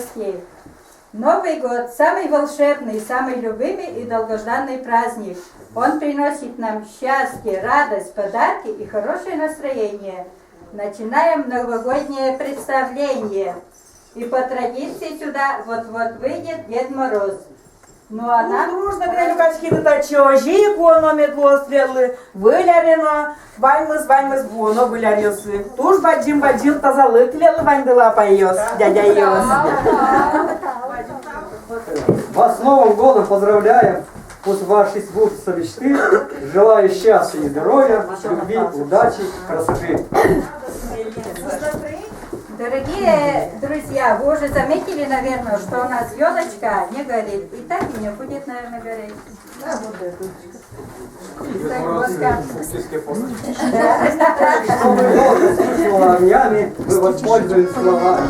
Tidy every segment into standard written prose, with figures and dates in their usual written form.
по-русски. Новый год – самый волшебный, самый любимый и долгожданный праздник. Он приносит нам счастье, радость, подарки и хорошее настроение. Начинаем новогоднее представление. И по традиции сюда вот-вот выйдет Дед Мороз. Ну а нам... Дружно грелюкачки дотачо, жико метло стрелы, вылярено, ваймыз буно вылярился. Туж баджим тазалык лелы вандыла поёс, дядя Йос. Вас с Новым годом поздравляем! Пусть ваши сбудутся мечты. Желаю счастья и здоровья, любви, удачи, красоты. Дорогие друзья, вы уже заметили, наверное, что у нас елочка не горит. И так и не будет, наверное, гореть. Новый год с огнями вы воспользуетесь словами.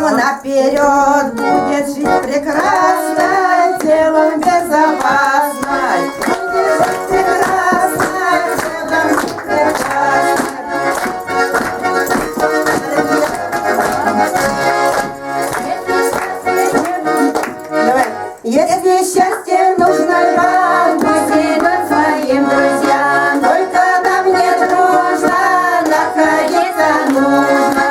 Наперед будет жить прекрасно, телом безопасно. Будет жить прекрасно, телом прекрасно. Если счастье нужно вам, пусть идут своим друзьям. Только нам не дружно, находиться нужно.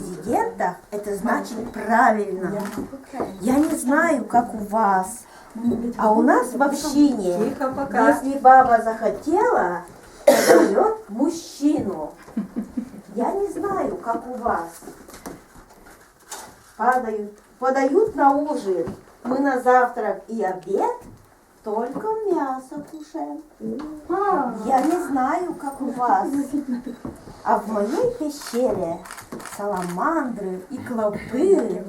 президента, это значит правильно. Я не знаю, как у вас, а у нас в общине, Тихо пока. если баба захотела, зовет мужчину. Я не знаю, как у вас. Подают на ужин. Мы на завтрак и обед только мясо кушаем. Я не знаю, как у вас. А в моей пещере саламандры и клопы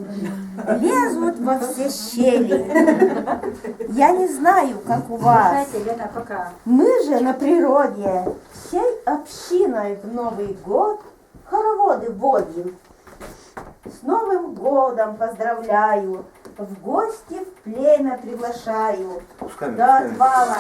лезут во все щели. Я не знаю, как у вас. Слушайте, Лена, пока. Мы же на природе всей общиной в Новый год хороводы водим. С Новым годом поздравляю, в гости в племя приглашаю. До отвала.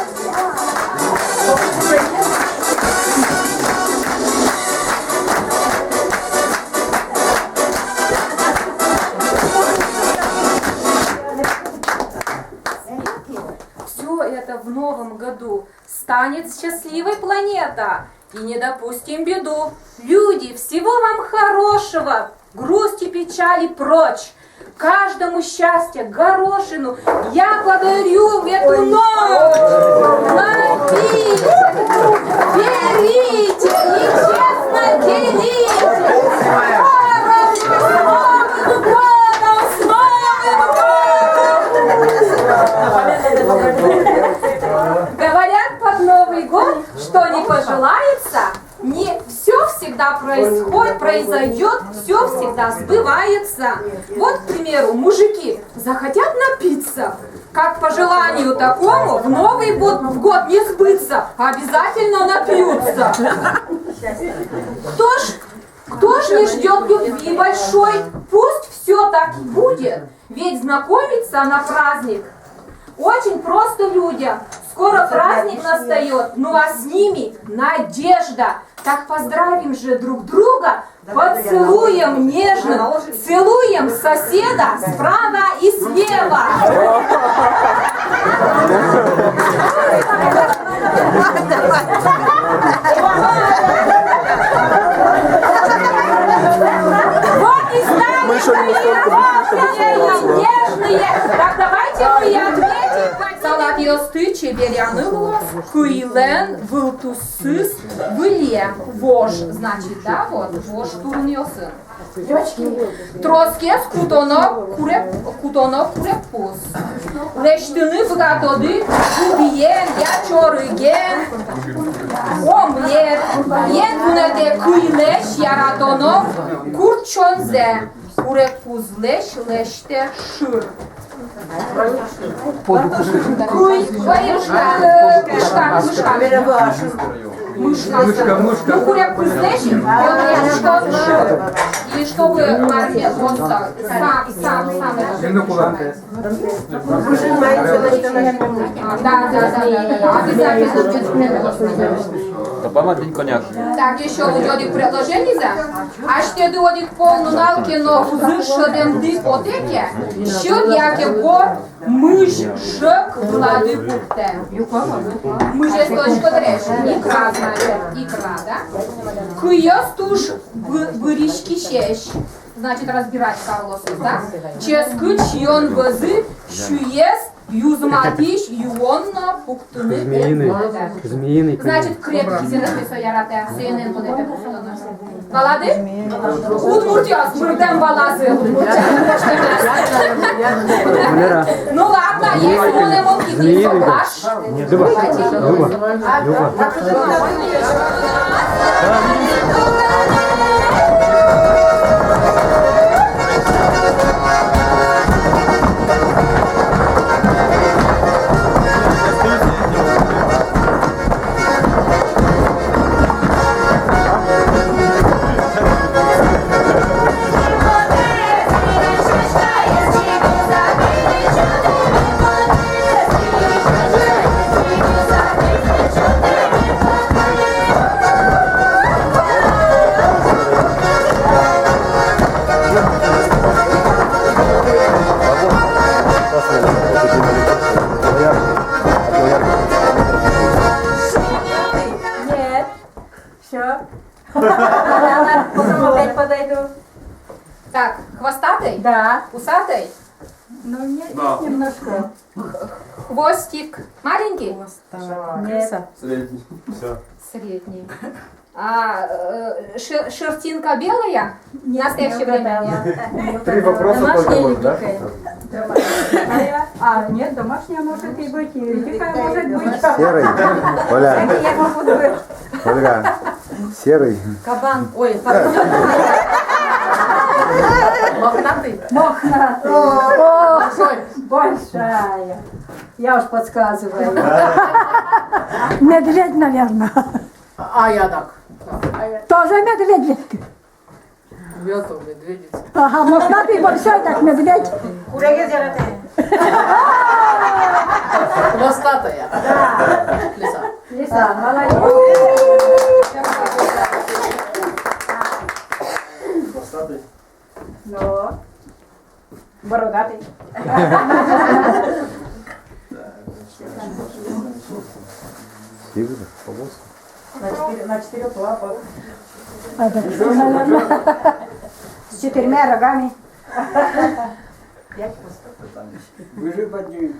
Все это в новом году станет счастливой планета. И не допустим беду. Люди, всего вам хорошего. Грусть и печали прочь. Каждому счастья, горошину я подарю в эту ночь. Ловите, берите и честно делите. Говорят под Новый год, что не пожелается, не все всегда произойдет, все всегда сбывается. Вот, к примеру, мужики захотят напиться, как по желанию такому в Новый год не сбыться, а обязательно напьются. Кто ж не ждет любви большой, пусть все так и будет, ведь знакомиться на праздник очень просто людям. Скоро праздник настает, ну а с ними надежда. Так поздравим же друг друга, поцелуем нежно, целуем соседа справа и слева. Вот и знали, что нежные. Так давайте мы и ответим. Салат йостычи берянуло, куилен вылтусыс выле. Вож, значит, да, вот, вож турн йосын. Девочки, троскес кутонок курепус. Лештыны вгатоды, кубиен, ячорыген. Омлет, ентунете куилеш яратонок, курчонзе. Курепузлеш леште шыр. Ну, куря пызлечи, и чтобы мармет просто сам. Да, обязательно. Так, еще удодик предложений за. А ще додик полну налкино узышадем дипотеке, що яке гор мыш шек влади купте. Мыш есть точка дреш, икра, значит, икра, да? Кuyos туш быришки щещ. Значит, разбирать Карлосу, да? Ческыч йон базы, шуес, юзматиш, юонна, пуктыны. Змеиный. Значит, крепкий сенаписо ярате, сенен подете пуктыны. Балады? Удмуртиос, мурдем балазы, Ну ладно, если он ему кидит, соглаш. Да. Усатый? Ну, нет, немножко. Хвостик маленький? Нет. Средний. Все. Средний. А шерстинка белая? В настоящее время нет. 3 вопроса только Домашняя будет, да? дикая. А, нет, домашняя может и быть, и дикая может быть. Серый. Оля, Какие могут быть? Ольга. Серый. Кабан. Ой, мохнатый. Мохнатый. Большая. Я уж подсказываю. Медведь, наверное. А я так. Тоже медведь. Везу медведица. Ага, мохнатый большой, так медведь. Хвостатая. Лиса. Лиса, молодец. Хвостатый. Ну, бородатый. Север, полоска. На 4 лапах. С 4 рогами. Выжи под ним.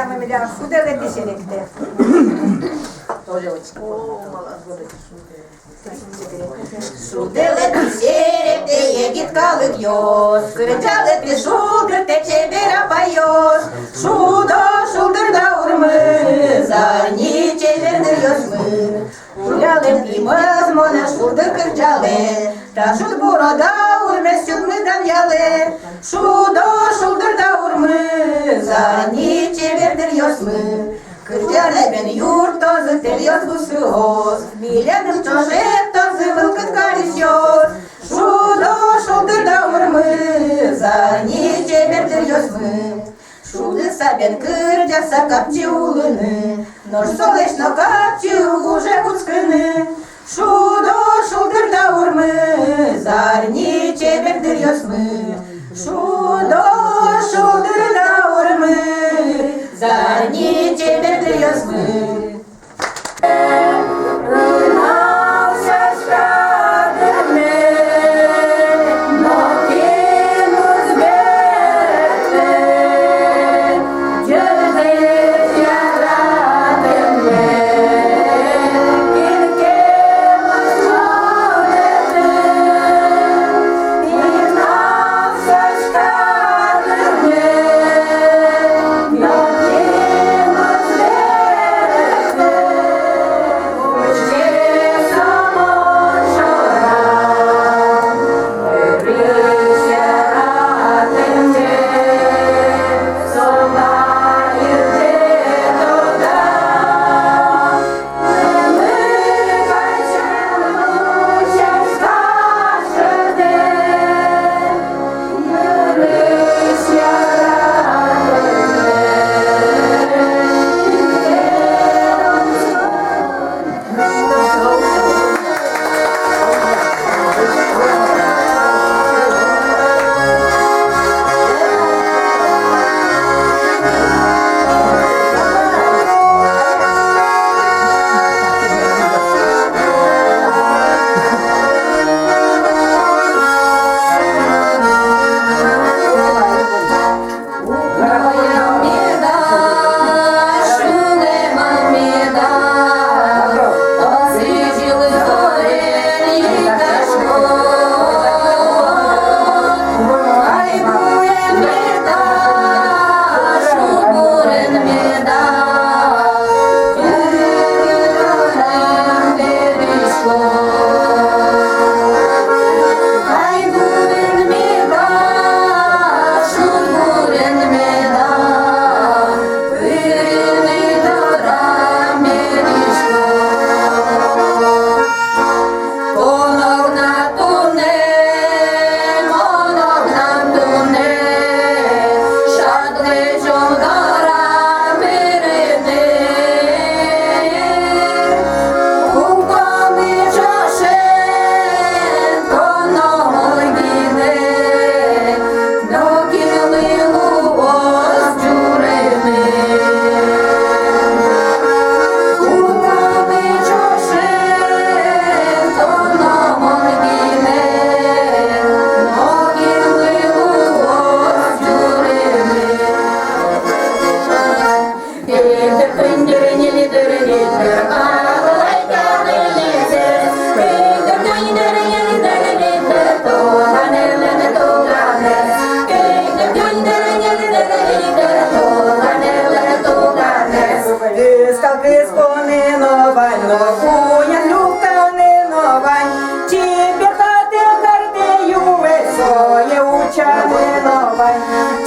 Мама, меня шудели писелекте. Тоже очень. Шудели писелекте, егиткалы гьёс. Кричали ты шудр, ты чебера поёс. Шудо, шудр да урмы, за ни чебер ёсмы. Гуляли пімез, моне шудр кричали. Та шуд борода, урме сюдми дан'яли. Шудо, шудр да урмы, за ни чебер ёсмы. Кыртяны бен юрт, тозы тельёс бусыгос. Миленым чожет, тозы вылкыт карисёс. Шудо, шудр да урмы, за ни чебер ёсмы. Шуды сабен кырдя сакапчи улыны, нож солеш но капчи уже куцкыны. Шудо, шудыр да урмы, зарни чебердыр ёсмы. Шудо, шудыр да урмы, зарни чебердыр ёсмы.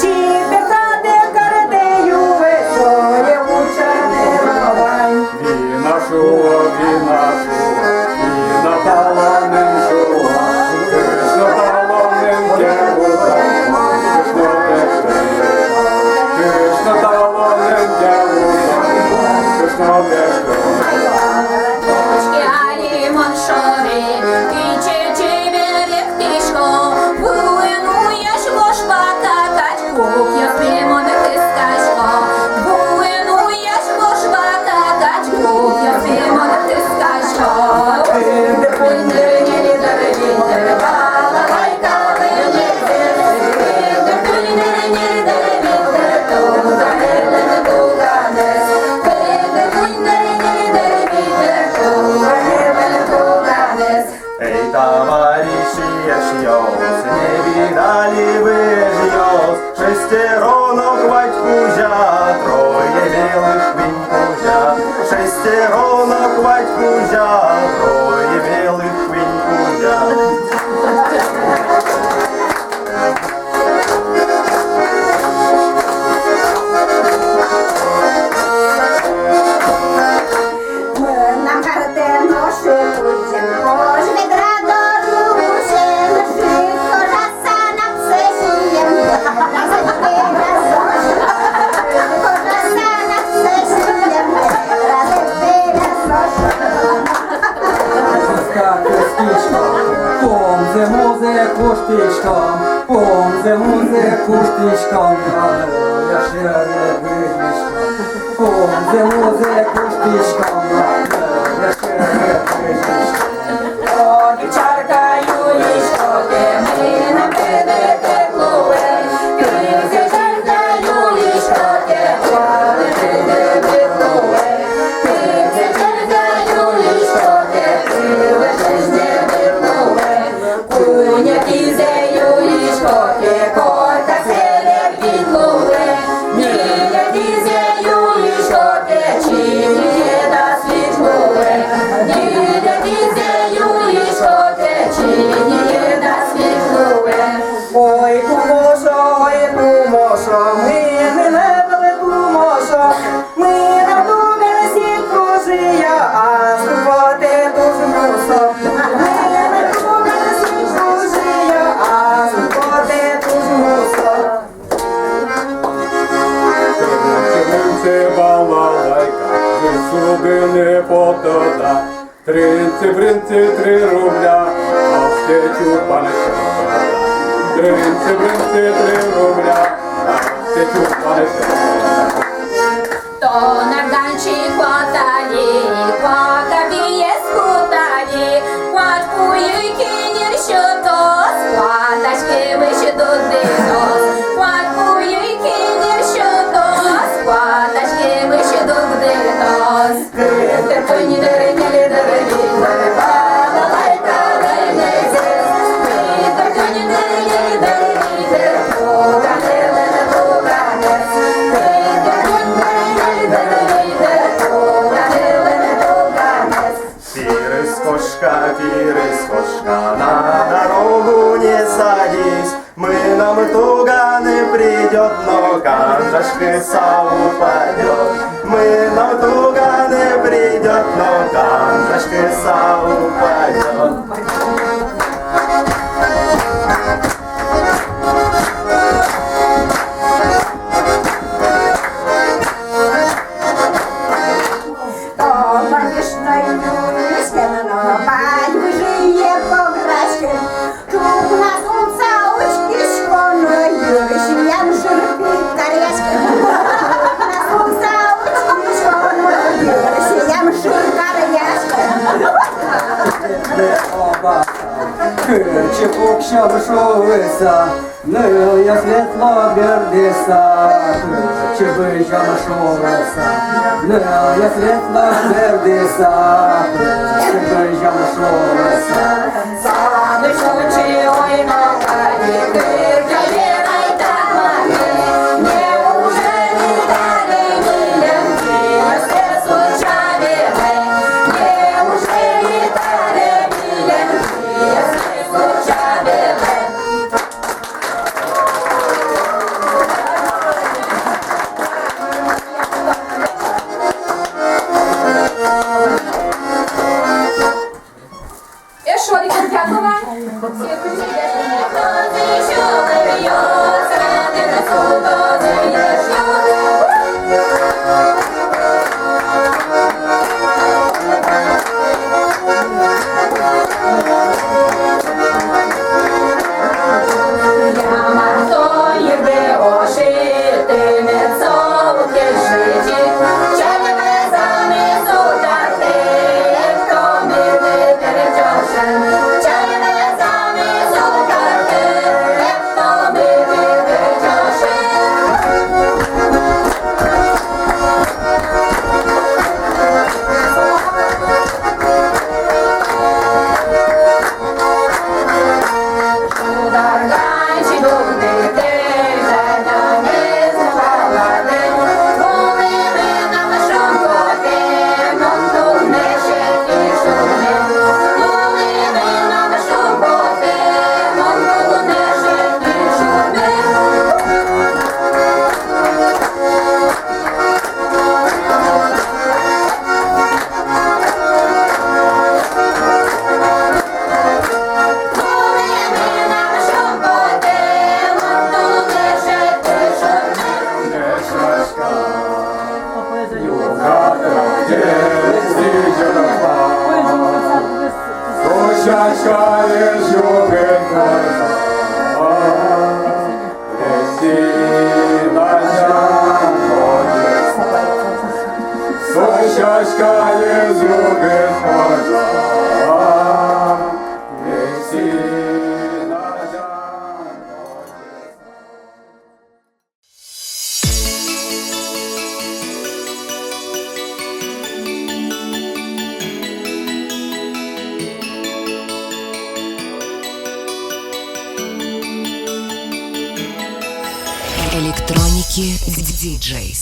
Тебе кузя, троє білих квінь кузя. На картину шикуєм, кожне градору мушем, шибко жаса нам сесуєм, разом разом, шибко жаса нам сесуєм, разом разом. Помзе музе куштичком, помзе музе куштичком, я ще вирішком. Помзе музе куштичком, я ще вирішком. О, дівчарка Юлічко, де ми на тебе теплове, ти дівчарка Юлічко, де плаве тебе теплове, ти дівчарка Юлічко, де привезеш тебе теплове, куня кізе Юлічко, де корка серед підлове, ніля кізе Юлічко, де чиніє да світлове, ніля кізе Юлічко, де чиніє да світлове. Ой, кумошо, ми не великумошо, ми на дуге весіль кружия, а ступати дуже мусо. Ми на дуге весіль кружия, а ступати дуже мусо. Тринці балалайка, висуди не потода. Тринці, бринці, 3 рубля, а стечу пане шоколада. Тринці, бринці, 3 рубля, а стечу пане шоколада. То на ганчі кваталі, квака б'є скуталі, квачкує кінір, що то скватачки вище до динос, квачкує кінір, що то скватачки вище до динос. Терпині дерев'яні дереві, балалайка лейнезес, терпині дерев'яні дереві, терпуга нелена туганес, Пирыскошка, на дорогу не садись, мы нам туго не придет, но канжашки са упадет. Мы нам туго не придет, но канжашки са упадет. Чи покша вишовися, не я світло бердися, чи вижа нашовися, не я світло бердися, чи вижа нашовися. Заночі ой на хаті, киркавірай та мати, неужели далі милянки на серцю чавіли, неужели далі милянки на серцю чавіли. Що, дякую вам? челюсті журба. Сущачкає жюбин коза, весіла жанкоє. Сущачкає жюбин коза, весіла жанкоє. Электроники Диджейс.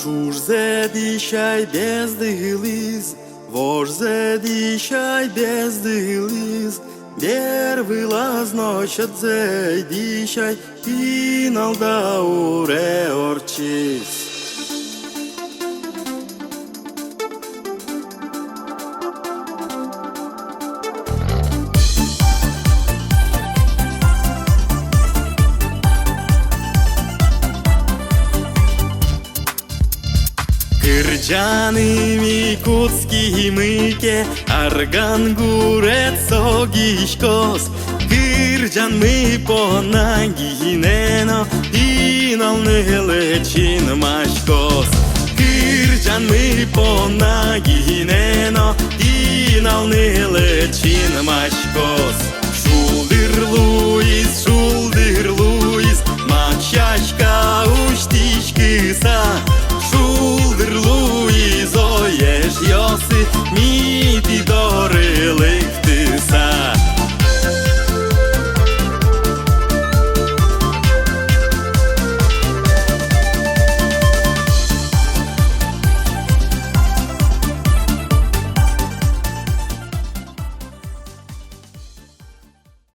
Чуж зедищай без дылыз, вож зедищай без дылыз, бер вылаз ночат зедищай, иналда уре орчис. Кырджаны кутски мыке, арган гурет согишкос. Кырджан мы понагинено, иналны лечин машкос. Кырджан мы понагинено, иналны лечин машкос. Шулдыр Луис, мачачка уштичкыса. Шулдыр Луис, оеш йосы, ми